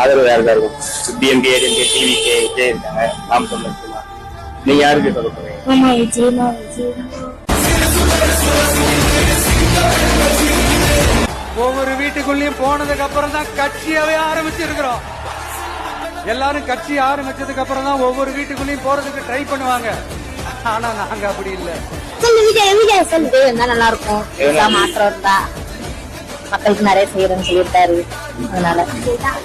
ஆதரவு யாருக்கா இருக்கும்? டிஎம்கே, ஏடிஎம்கே, டிவிகே, விஜய் இருக்காங்க, நாம் தமிழர். நீங்க யாருக்கு சொல்ல போறீங்க? ஒவ்வொரு வீட்டுக்குள்ளயும் போனதுக்கு அப்புறம் தான் கட்சியாவே ஆரம்பிச்சிருக்கிறோம். எல்லாரும் கட்சி ஆரம்பிச்சதுக்கு அப்புறம் தான் ஒவ்வொரு வீட்டுக்குள்ளயும் போறதுக்கு ட்ரை பண்ணுவாங்க. ஆனா நாங்க அப்படி இல்ல. நல்லா இருக்கும், மாற்றம் இருந்தா மக்களுக்கு நிறைய செய்யறேன்னு சொல்லியிருக்காரு. அதனால விஜய் தான்.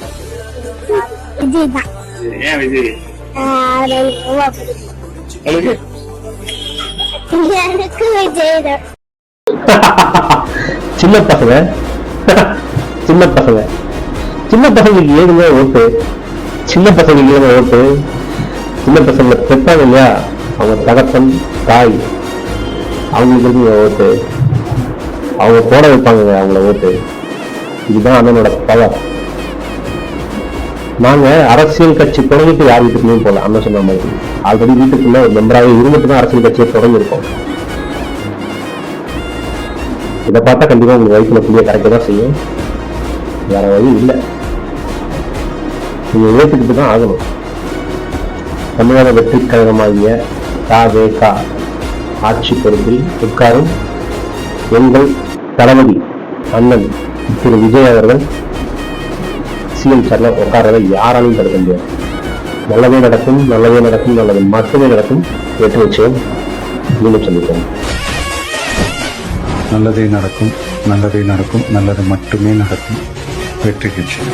ஏன் விஜய்? எனக்கு விஜய் தான். சின்ன பசங்க சின்ன பசங்க சின்ன பசங்களுக்கு ஏதுங்க ஓட்டு? சின்ன பசங்களுக்கு ஏதுங்க ஓட்டு? சின்ன பசங்களை பெற்றாங்க இல்லையா, அவங்க தகப்பன் தாய், அவங்களுக்கு இருக்குங்க ஓட்டு. அவங்க போட வைப்பாங்க அவங்கள ஓட்டு. இதுதான் அண்ணனோட பவர். நாங்க அரசியல் கட்சி தொடங்கிட்டு யார் வீட்டுக்குமே போல. அண்ணன் சொன்ன மாதிரி ஆல்ரெடி வீட்டுக்குள்ள ஒரு மெம்பராக இருந்துட்டு தான் அரசியல் கட்சியை தொடங்கியிருக்கோம். இதை பார்த்தா கண்டிப்பா உங்களுக்கு வயிற்றுல புள்ளிய கரெக்டாக செய்யும். வேற வழி இல்லை, நீங்க ஏற்றுக்கிட்டு தான் ஆகணும். தமிழக வெற்றி கழகமாகிய தவேக ஆட்சி பொறுப்பில் உட்காரும் எங்கள் தளபதி அண்ணன் திரு விஜய் அவர்கள் சிஎம் சேர்ல உட்கார்றதை யாராலையும் தடுக்க முடியாது. நல்லதே நடக்கும், நல்லதே நடக்கும், நல்லது மட்டுமே நடக்கும். வெற்றி நிச்சயம். மீண்டும் சந்திப்போம். நல்லதே நடக்கும், நல்லதே நடக்கும், நல்லது மட்டுமே நடக்கும். வெற்றி நிச்சயம்.